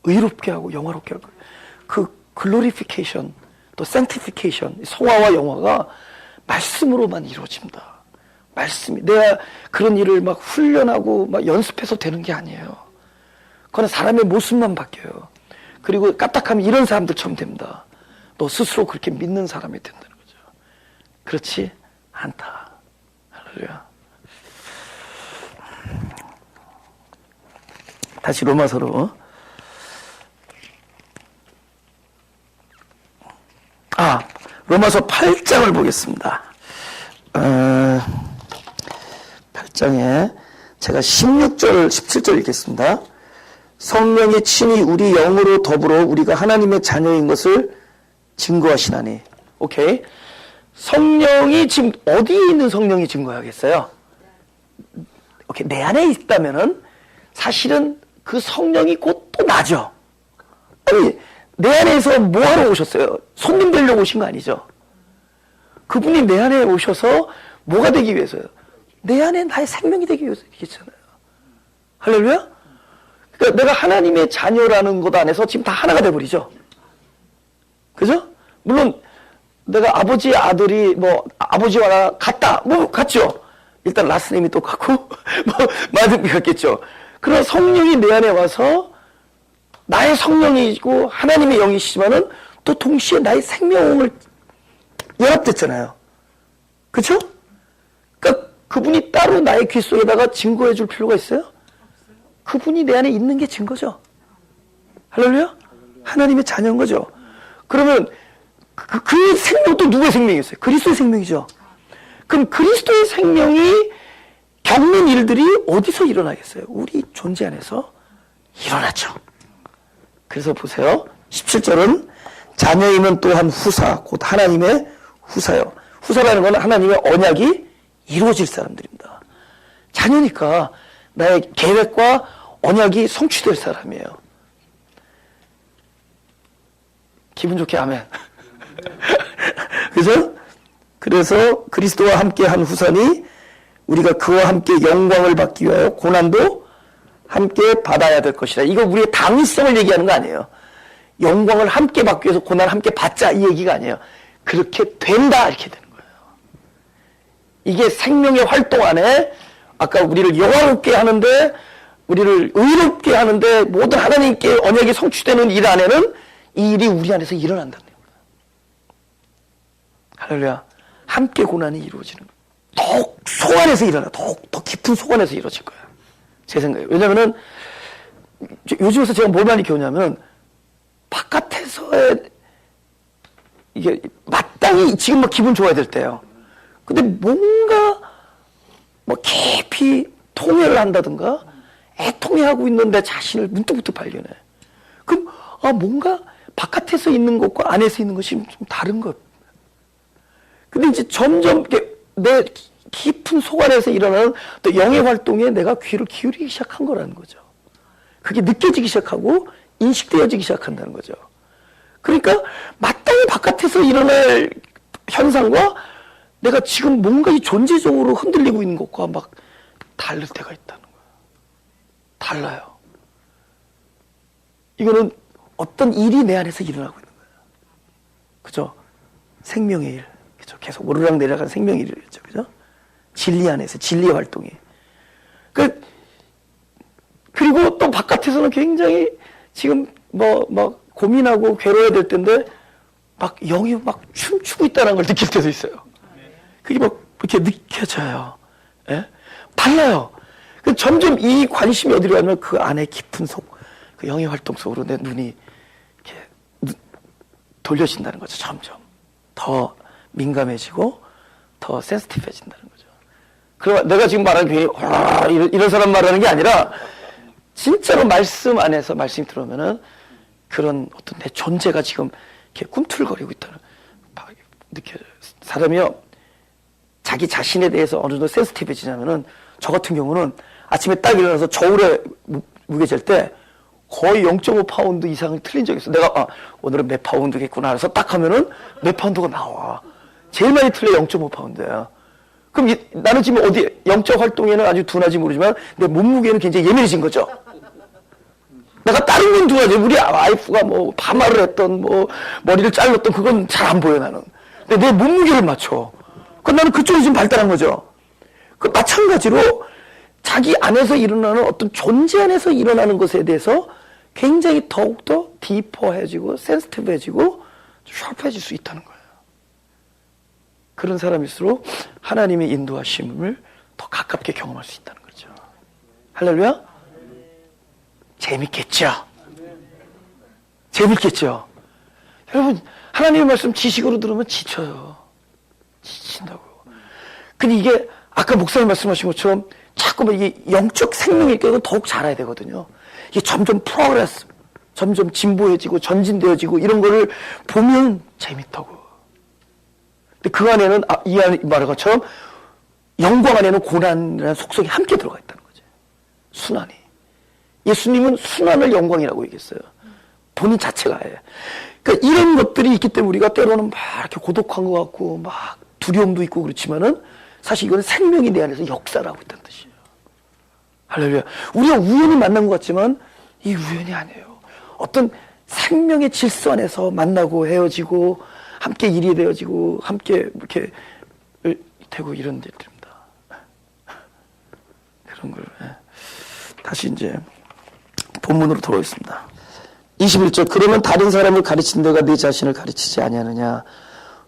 의롭게 하고 영화롭게 하고 그 글로리피케이션 또 sanctification 성화와 영화가 말씀으로만 이루어집니다. 말씀이 내가 그런 일을 막 훈련하고 막 연습해서 되는 게 아니에요. 그건 사람의 모습만 바뀌어요. 그리고 까딱하면 이런 사람들처럼 됩니다. 너 스스로 그렇게 믿는 사람이 된다는 거죠. 그렇지 않다. 할렐루야. 다시 로마서로 로마서 8장을 보겠습니다. 8장에 제가 16절, 17절 읽겠습니다. 성령이 친히 우리 영으로 더불어 우리가 하나님의 자녀인 것을 증거하시나니. 오케이. 성령이 지금 어디에 있는 성령이 증거하겠어요? 오케이. 내 안에 있다면은 사실은 그 성령이 곧 또 나죠. 아니, 내 안에서 뭐 하러 오셨어요? 손님 되려고 오신 거 아니죠? 그분이 내 안에 오셔서 뭐가 되기 위해서요? 내 안에 나의 생명이 되기 위해서겠잖아요. 할렐루야? 그러니까 내가 하나님의 자녀라는 것 안에서 지금 다 하나가 돼버리죠. 그죠? 물론 내가 아버지의 아들이 뭐 아버지와 나 같다. 뭐 같죠? 일단 라스네임이 똑같고 뭐 마음이 같겠죠. 그러나 성령이 내 안에 와서 나의 성령이고 하나님의 영이시지만은 또 동시에 나의 생명을 연합됐잖아요. 그쵸? 그러니까 그분이 따로 나의 귀 속에다가 증거해 줄 필요가 있어요? 그분이 내 안에 있는 게 증거죠. 할렐루야? 하나님의 자녀인 거죠. 그러면 그 생명도 누구의 생명이었어요? 그리스도의 생명이죠. 그럼 그리스도의 생명이 겪는 일들이 어디서 일어나겠어요? 우리 존재 안에서 일어나죠. 그래서 보세요. 17절은 자녀이면 또한 후사, 곧 하나님의 후사요. 후사라는 건 하나님의 언약이 이루어질 사람들입니다. 자녀니까 나의 계획과 언약이 성취될 사람이에요. 기분 좋게 아멘. 그죠? 그래서 그리스도와 함께 한 후사니 우리가 그와 함께 영광을 받기 위하여 고난도 함께 받아야 될 것이다. 이거 우리의 당위성을 얘기하는 거 아니에요. 영광을 함께 받기 위해서 고난을 함께 받자 이 얘기가 아니에요. 그렇게 된다 이렇게 되는 거예요. 이게 생명의 활동 안에 아까 우리를 영화롭게 하는데 우리를 의롭게 하는데 모든 하나님께 언약이 성취되는 일 안에는 이 일이 우리 안에서 일어난다는 거예요. 할렐루야. 함께 고난이 이루어지는 거예요. 더욱 속 안에서 일어나. 더 깊은 속 안에서 이루어질 거야. 제 생각에. 왜냐면은 요즘에서 제가 뭘 많이 겪냐면 바깥에서의 이게 마땅히 지금 막 기분 좋아야 될 때예요. 근데 뭔가 뭐 깊이 통회를 한다든가 애통해하고 있는 내 자신을 문득문득 발견해. 그럼 뭔가 바깥에서 있는 것과 안에서 있는 것이 좀 다른 것. 근데 이제 점점 내 깊은 속 안에서 일어나는 또 영의 활동에 내가 귀를 기울이기 시작한 거라는 거죠. 그게 느껴지기 시작하고 인식되어지기 시작한다는 거죠. 그러니까 마땅히 바깥에서 일어날 현상과 내가 지금 뭔가 이 존재적으로 흔들리고 있는 것과 막 다를 때가 있다는 거예요. 달라요. 이거는 어떤 일이 내 안에서 일어나고 있는 거예요. 그죠? 생명의 일. 그죠? 계속 오르락 내려간 생명의 일이죠. 그죠? 진리 안에서, 진리 활동이. 그리고 또 바깥에서는 굉장히 지금 막 고민하고 괴로워야 될 텐데 막 영이 막 춤추고 있다는 걸 느낄 때도 있어요. 그게 막 이렇게 느껴져요. 예? 달라요. 점점 이 관심이 어디로 가면 그 안에 깊은 속, 그 영의 활동 속으로 내 눈이 이렇게 돌려진다는 거죠. 점점. 더 민감해지고 더 센시티브해진다는 거죠. 그럼 내가 지금 말하는 게 이런 사람 말하는 게 아니라 진짜로 말씀 안에서 말씀이 들어오면은 그런 어떤 내 존재가 지금 이렇게 꿈틀거리고 있다는 느껴져요. 사람이요, 자기 자신에 대해서 어느 정도 센시티브해지냐면은 저 같은 경우는 아침에 딱 일어나서 저울에 무게 잴 때 거의 0.5파운드 이상이 틀린 적이 있어. 내가 오늘은 몇 파운드겠구나 해서 딱 하면은 몇 파운드가 나와. 제일 많이 틀려 0.5파운드야. 그럼 나는 지금 어디 영적 활동에는 아주 둔하지 모르지만 내 몸무게는 굉장히 예민해진 거죠. 내가 다른 건 둔하지. 우리 와이프가 뭐 파마를 했던 뭐 머리를 잘랐던 그건 잘 안 보여 나는. 근데 내 몸무게를 맞춰. 그럼 나는 그쪽이 지금 발달한 거죠. 그 마찬가지로 자기 안에서 일어나는 어떤 존재 안에서 일어나는 것에 대해서 굉장히 더욱더 디퍼해지고 센시티브해지고 샤프해질 수 있다는 거예요. 그런 사람일수록 하나님의 인도하심을 더 가깝게 경험할 수 있다는 거죠. 할렐루야? 재밌겠죠? 재밌겠죠? 여러분, 하나님의 말씀 지식으로 들으면 지쳐요. 지친다고. 근데 이게 아까 목사님 말씀하신 것처럼 자꾸만 이게 영적 생명일 때는 더욱 자라야 되거든요. 이게 점점 프로그레스, 점점 진보해지고 전진되어지고 이런 거를 보면 재밌다고. 근데 그 안에는 이 안에 말한 것처럼 영광 안에는 고난이라는 속성이 함께 들어가 있다는 거죠. 순환이. 예수님은 순환을 영광이라고 얘기했어요. 본인 자체가 아예. 그러니까 이런 것들이 있기 때문에 우리가 때로는 막 이렇게 고독한 것 같고 막 두려움도 있고 그렇지만은 사실 이거는 생명이 내 안에서 역사를 하고 있다는 뜻이에요. 할렐루야. 우리가 우연히 만난 것 같지만 이 우연이 아니에요. 어떤 생명의 질서 안에서 만나고 헤어지고 함께 일이 되어지고 함께 이렇게 되고 이런 일들입니다. 그런 걸 다시 이제 본문으로 돌아오겠습니다. 21절. 그러면 다른 사람을 가르친 내가 네 자신을 가르치지 아니하느냐.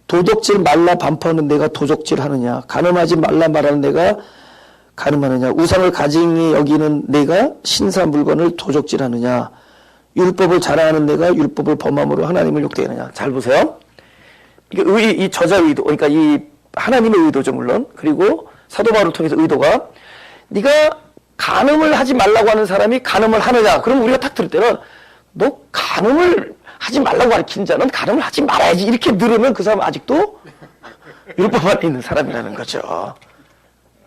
도적질 말라 반포하는 내가 도적질 하느냐. 간음하지 말라 말하는 내가 간음하느냐. 우상을 가증히 여기는 내가 신사 물건을 도적질 하느냐. 율법을 자랑하는 내가 율법을 범함으로 하나님을 욕되느냐. 잘 보세요. 이게 이 저자의 의도, 그러니까 이 하나님의 의도죠, 물론. 그리고 사도 바울을 통해서 의도가 네가 간음을 하지 말라고 하는 사람이 간음을 하느냐. 그럼 우리가 딱 들을 때는 너 간음을 하지 말라고 가르치는 자는 간음을 하지 말아야지. 이렇게 들으면 그 사람은 아직도 율법 안에 있는 사람이라는 거죠.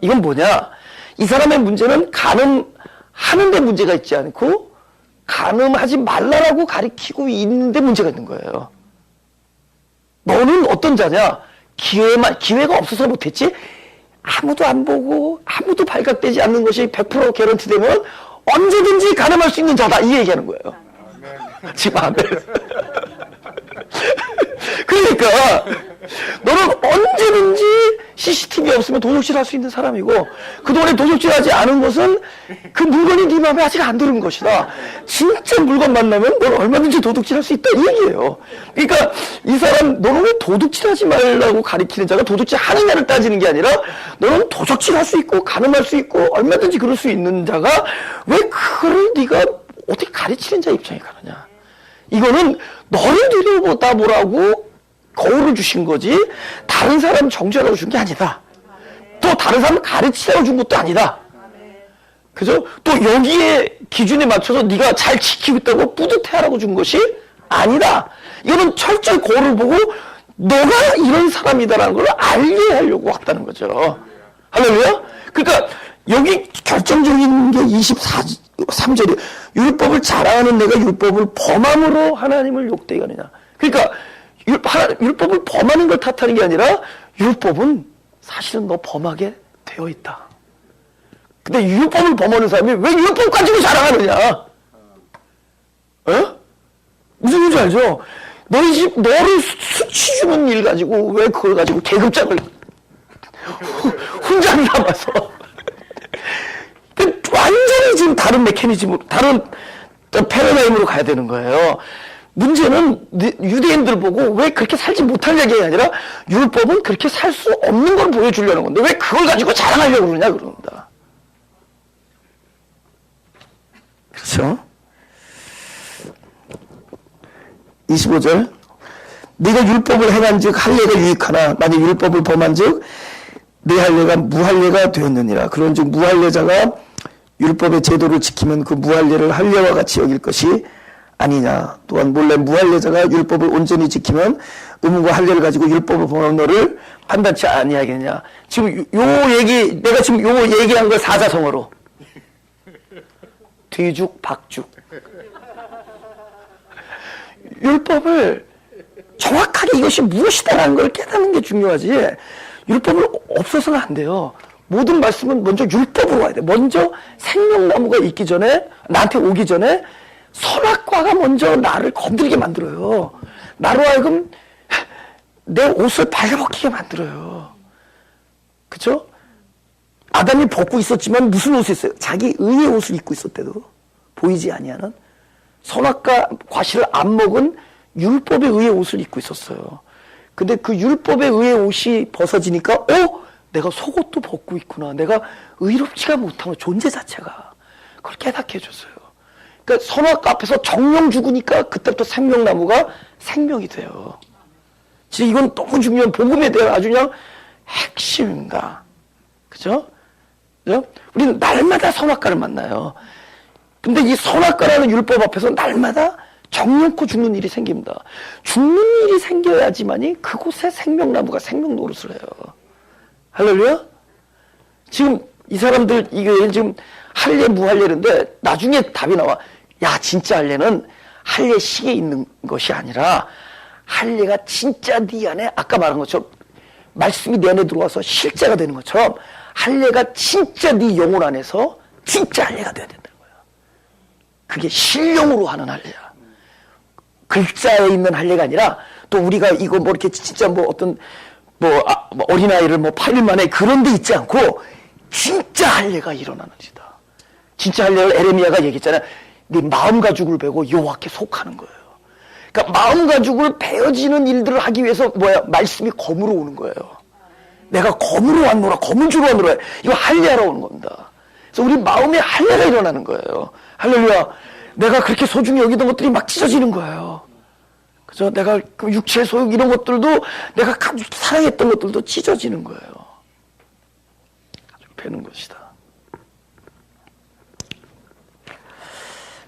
이건 뭐냐? 이 사람의 문제는 간음하는 데 문제가 있지 않고 간음하지 말라라고 가르치고 있는데 문제가 있는 거예요. 너는 어떤 자냐? 기회가 없어서 못했지? 아무도 안 보고 아무도 발각되지 않는 것이 100% 개런티 되면 언제든지 간음할 수 있는 자다. 이 얘기하는 거예요. 지금 아멘. 그러니까 너는 언제든지 CCTV 없으면 도둑질 할 수 있는 사람이고, 그동안에 도둑질 하지 않은 것은 그 물건이 네 마음에 아직 안 들은 것이다. 진짜 물건 만나면 넌 얼마든지 도둑질 할 수 있다, 이 얘기예요. 그러니까 이 사람, 너는 왜 도둑질 하지 말라고 가리키는 자가 도둑질 하느냐를 따지는 게 아니라, 너는 도둑질 할 수 있고, 가늠할 수 있고, 얼마든지 그럴 수 있는 자가 왜 그거를 네가 어떻게 가르치는 자 입장에 가느냐. 이거는 너를 들여보다 보라고 거울을 주신 거지, 다른 사람 정죄하라고 준 게 아니다. 또 다른 사람 가르치라고 준 것도 아니다. 그죠? 또 여기에 기준에 맞춰서 네가 잘 지키고 있다고 뿌듯해하라고 준 것이 아니다. 이거는 철저히 거울을 보고 너가 이런 사람이다라는 걸 알게 하려고 왔다는 거죠. 할렐루야? 그러니까 여기 결정적인 게 23절이 율법을 자랑하는 내가 율법을 범함으로 하나님을 욕되게 하느냐. 그러니까 율법을 범하는 걸 탓하는 게 아니라 율법은 사실은 너 범하게 되어 있다. 근데 율법을 범하는 사람이 왜 율법 가지고 자랑하느냐? 어? 무슨 일인지 알죠? 너희 집 너를 수치 주는 일 가지고 왜 그걸 가지고 계급장을 훈장 남아서 완전히 지금 다른 메커니즘으로, 다른 패러다임으로 가야 되는 거예요. 문제는 유대인들 보고 왜 그렇게 살지 못할 얘기가 아니라 율법은 그렇게 살 수 없는 걸 보여주려는 건데 왜 그걸 가지고 자랑하려고 그러냐 그럽니다. 그렇죠? 25절 네가 율법을 행한즉 할례가 유익하나 만약 율법을 범한즉 네 할례가 무할례가 되었느니라. 그런즉 무할례자가 율법의 제도를 지키면 그 무할례를 할례와 같이 여길 것이 아니냐. 또한 몰래 무할례자가 율법을 온전히 지키면 의문과 할례를 가지고 율법을 범하는 너를 판단치 아니하겠냐. 지금 요 얘기, 내가 지금 요 얘기한 걸 사자성어로 뒤죽 박죽. 율법을 정확하게 이것이 무엇이다라는 걸 깨닫는 게 중요하지. 율법을 없어서는 안 돼요. 모든 말씀은 먼저 율법으로 와야 돼. 먼저 생명나무가 있기 전에, 나한테 오기 전에 선악과가 먼저 나를 건드리게 만들어요. 나로 하여금 내 옷을 발려벗기게 만들어요. 그쵸? 아담이 벗고 있었지만 무슨 옷을 있어요? 자기 의의 옷을 입고 있었대도 보이지 아니하는 선악과 과실을 안 먹은 율법에 의해 옷을 입고 있었어요. 근데 그 율법에 의해 옷이 벗어지니까 내가 속옷도 벗고 있구나. 내가 의롭지가 못하는 존재 자체가 그걸 깨닫게 해줬어요. 그러니까 선악과 앞에서 정령 죽으니까 그때부터 생명나무가 생명이 돼요. 진짜 이건 너무 중요한 복음에 대한 아주 그냥 핵심입니다. 그죠? 그죠? 우리는 날마다 선악과를 만나요. 근데 이 선악과라는 율법 앞에서 날마다 정령코 죽는 일이 생깁니다. 죽는 일이 생겨야지만이 그곳에 생명나무가 생명 노릇을 해요. 할렐루야? 지금 이 사람들 이게 지금 할례 무할례인데 나중에 답이 나와. 야, 진짜 할례는 할례식에 있는 것이 아니라 할례가 진짜 네 안에 아까 말한 것처럼 말씀이 내 안에 들어와서 실제가 되는 것처럼 할례가 진짜 네 영혼 안에서 진짜 할례가 돼야 된다는 거예요. 그게 실령으로 하는 할례야. 글자에 있는 할례가 아니라 또 우리가 이거 뭐 이렇게 진짜 뭐 어떤 뭐 어린아이를 뭐 8일 만에 그런 데 있지 않고 진짜 할례가 일어나는 일이다. 진짜 할례를 에레미야가 얘기했잖아요. 네 마음 가죽을 베고 여호와께 속하는 거예요. 그러니까 마음 가죽을 베어지는 일들을 하기 위해서 말씀이 검으로 오는 거예요. 내가 검으로 왔노라, 검은 줄로 왔노라. 이거 할례하러 오는 겁니다. 그래서 우리 마음에 할례가 일어나는 거예요. 할렐루야. 내가 그렇게 소중히 여기던 것들이 막 찢어지는 거예요. 그죠? 내가 그 육체의 소욕 이런 것들도 내가 사랑했던 것들도 찢어지는 거예요. 아주 베는 것이다.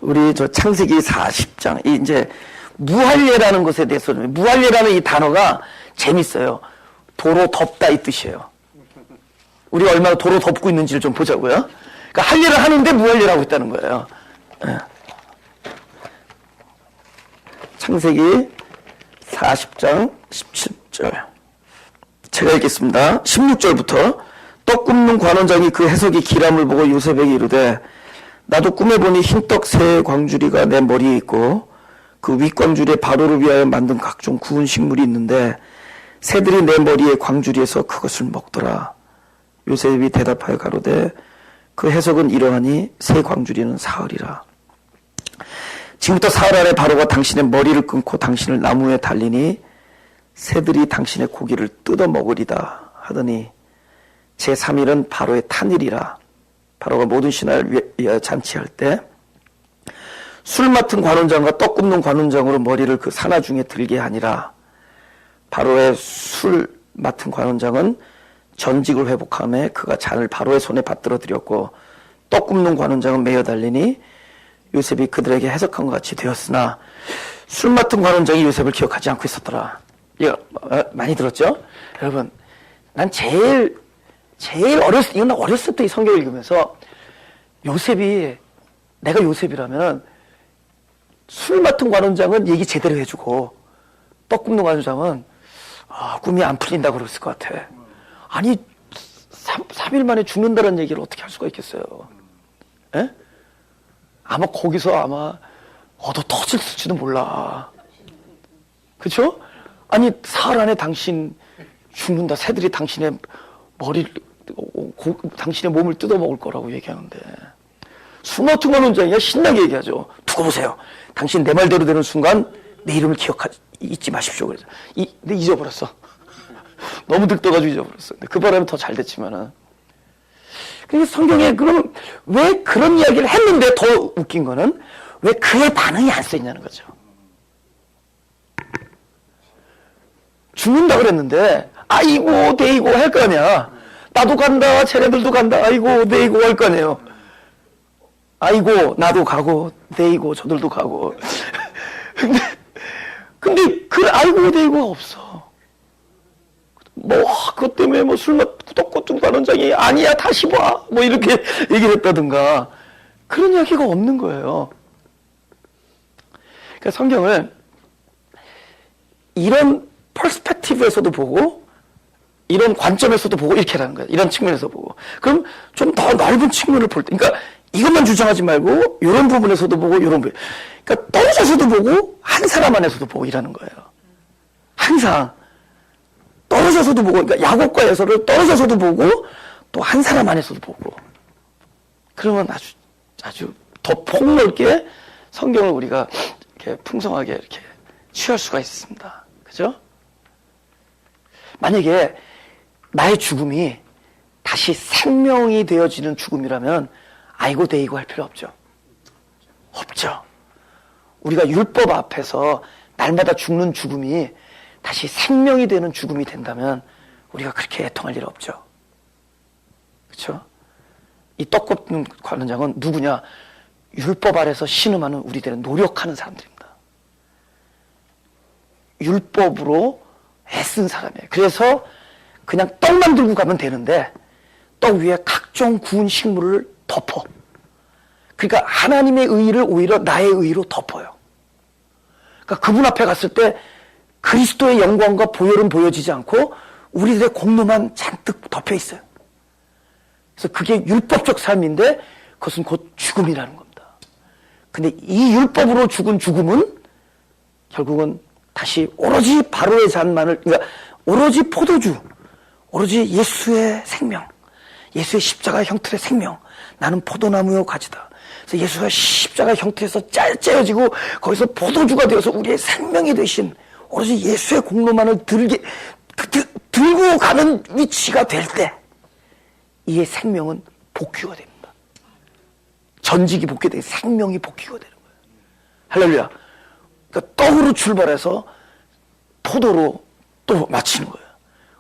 우리 저 창세기 40장 이제 무할례라는 것에 대해서 무할례라는 이 단어가 재밌어요. 도로 덮다 이 뜻이에요. 우리가 얼마나 도로 덮고 있는지를 좀 보자고요. 그러니까 할례를 하는데 무할례라고 있다는 거예요. 창세기 40장 17절 제가 읽겠습니다. 16절부터 떡 굽는 관원장이 그 해석이 기람을 보고 요셉에게 이르되 나도 꿈에 보니 흰떡 세 광주리가 내 머리에 있고 그 윗광주리에 바로를 위하여 만든 각종 구운 식물이 있는데 새들이 내 머리에 광주리에서 그것을 먹더라. 요셉이 대답하여 가로되 그 해석은 이러하니 새 광주리는 사흘이라. 지금부터 사흘 안에 바로가 당신의 머리를 끊고 당신을 나무에 달리니 새들이 당신의 고기를 뜯어 먹으리다 하더니 제3일은 바로의 탄일이라. 바로가 모든 신하를 위하여 잔치할 때 술 맡은 관원장과 떡 굽는 관원장으로 머리를 그 산하 중에 들게 하니라. 바로의 술 맡은 관원장은 전직을 회복하며 그가 잔을 바로의 손에 받들어 드렸고 떡 굽는 관원장은 매어 달리니 요셉이 그들에게 해석한 것 같이 되었으나 술 맡은 관원장이 요셉을 기억하지 않고 있었더라. 이거 많이 들었죠? 여러분, 난 제일 이건 어렸을 때 이 성경을 읽으면서 내가 요셉이라면 술 맡은 관원장은 얘기 제대로 해주고 떡 굽는 관원장은 꿈이 안 풀린다고 그랬을 것 같아. 아니 3일 만에 죽는다는 얘기를 어떻게 할 수가 있겠어요? 에? 아마 거기서 얻어 터질지도 몰라. 그렇죠? 아니 사흘 안에 당신 죽는다. 새들이 당신의 당신의 몸을 뜯어먹을 거라고 얘기하는데 술 맡은 관원장이야 신나게 얘기하죠. 두고 보세요. 당신 내 말대로 되는 순간 내 이름을 잊지 마십시오. 그래서 근데 잊어버렸어. 너무 들떠가지고 잊어버렸어. 근데 그 바람에 더 잘 됐지만은. 그러니까 성경에 그럼 왜 그런 이야기를 했는데 더 웃긴 거는 왜 그의 반응이 안 써있냐는 거죠. 죽는다 그랬는데 아이고 데이고 할 거 아니야. 나도 간다 쟤네들도 간다 아이고 데이고 할 거 아니에요. 아이고 나도 가고 데이고 저들도 가고 근데 그 아이고 데이고가 없어. 그것 때문에 술 먹고 떡 굽는 관원장이 아니야 다시 봐 이렇게 얘기를 했다든가 그런 이야기가 없는 거예요. 그러니까 성경을 이런 퍼스펙티브에서도 보고 이런 관점에서도 보고 이렇게 하는 거예요. 이런 측면에서 보고 그럼 좀 더 넓은 측면을 볼 때 그러니까 이것만 주장하지 말고 이런 부분에서도 보고 이런 부분 그러니까 떨어져서도 보고 한 사람 안에서도 보고 이라는 거예요. 항상 떨어져서도 보고 그러니까 야곱과 에서를 떨어져서도 보고 또 한 사람 안에서도 보고 그러면 아주 더 폭넓게 성경을 우리가 이렇게 풍성하게 이렇게 취할 수가 있습니다. 그죠? 만약에 나의 죽음이 다시 생명이 되어지는 죽음이라면 아이고 데이고 할 필요 없죠. 없죠. 우리가 율법 앞에서 날마다 죽는 죽음이 다시 생명이 되는 죽음이 된다면 우리가 그렇게 애통할 일 없죠. 그렇죠? 이 떡 굽는 관원장은 누구냐? 율법 아래서 신음하는 우리들은 노력하는 사람들입니다. 율법으로 애쓴 사람이에요. 그래서 그냥 떡만 들고 가면 되는데 떡 위에 각종 구운 식물을 덮어. 그러니까 하나님의 의의를 오히려 나의 의의로 덮어요. 그러니까 그분 앞에 갔을 때 그리스도의 영광과 보혈은 보여지지 않고 우리들의 공로만 잔뜩 덮여 있어요. 그래서 그게 율법적 삶인데 그것은 곧 죽음이라는 겁니다. 근데 이 율법으로 죽은 죽음은 결국은 다시 오로지 바로의 잔만을 그러니까 오로지 포도주 오로지 예수의 생명 예수의 십자가 형틀의 생명 나는 포도나무요 가지다. 그래서 예수가 십자가 형태에서 째어지고 거기서 포도주가 되어서 우리의 생명이 되신 오로지 예수의 공로만을 들고 가는 위치가 될 때 이의 생명은 복귀가 됩니다. 전직이 복귀되고 생명이 복귀가 되는 거예요. 할렐루야. 그러니까 떡으로 출발해서 포도로 또 마치는 거예요.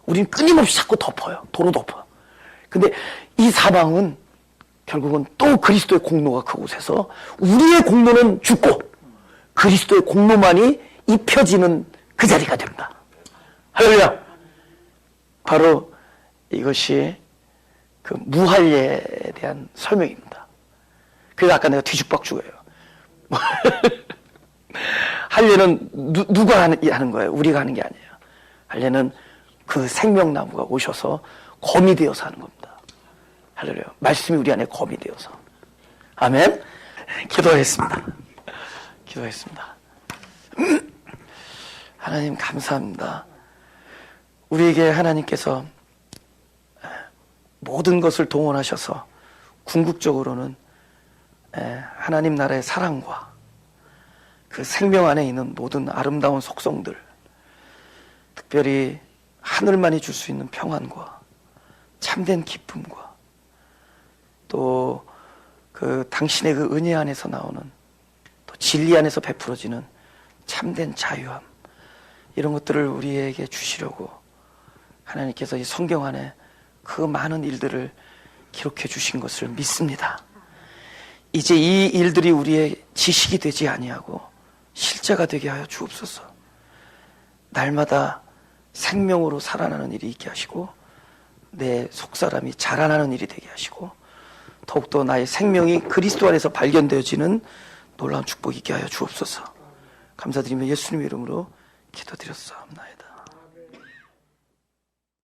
우리는 끊임없이 자꾸 덮어요. 도로 덮어요. 근데 이 사방은 결국은 또 그리스도의 공로가 그곳에서 우리의 공로는 죽고 그리스도의 공로만이 입혀지는 그 자리가 됩니다. 할렐루야. 바로 이것이 그 무할례에 대한 설명입니다. 그래서 아까 내가 뒤죽박죽이에요. 할례는 누가 하는 거예요? 우리가 하는 게 아니에요. 할례는 그 생명나무가 오셔서 검이 되어서 하는 겁니다. 할렐루야. 말씀이 우리 안에 검이 되어서. 아멘. 기도하겠습니다. 기도하겠습니다. 하나님 감사합니다. 우리에게 하나님께서 모든 것을 동원하셔서 궁극적으로는 하나님 나라의 사랑과 그 생명 안에 있는 모든 아름다운 속성들, 특별히 하늘만이 줄 수 있는 평안과 참된 기쁨과 또 그 당신의 그 은혜 안에서 나오는 또 진리 안에서 베풀어지는 참된 자유함, 이런 것들을 우리에게 주시려고 하나님께서 이 성경 안에 그 많은 일들을 기록해 주신 것을 믿습니다. 이제 이 일들이 우리의 지식이 되지 아니하고 실제가 되게 하여 주옵소서. 날마다 생명으로 살아나는 일이 있게 하시고 내 속사람이 자라나는 일이 되게 하시고 더욱더 나의 생명이 그리스도 안에서 발견되어지는 놀라운 축복이 있게 하여 주옵소서. 감사드리며 예수님의 이름으로 기도드렸사옵나이다.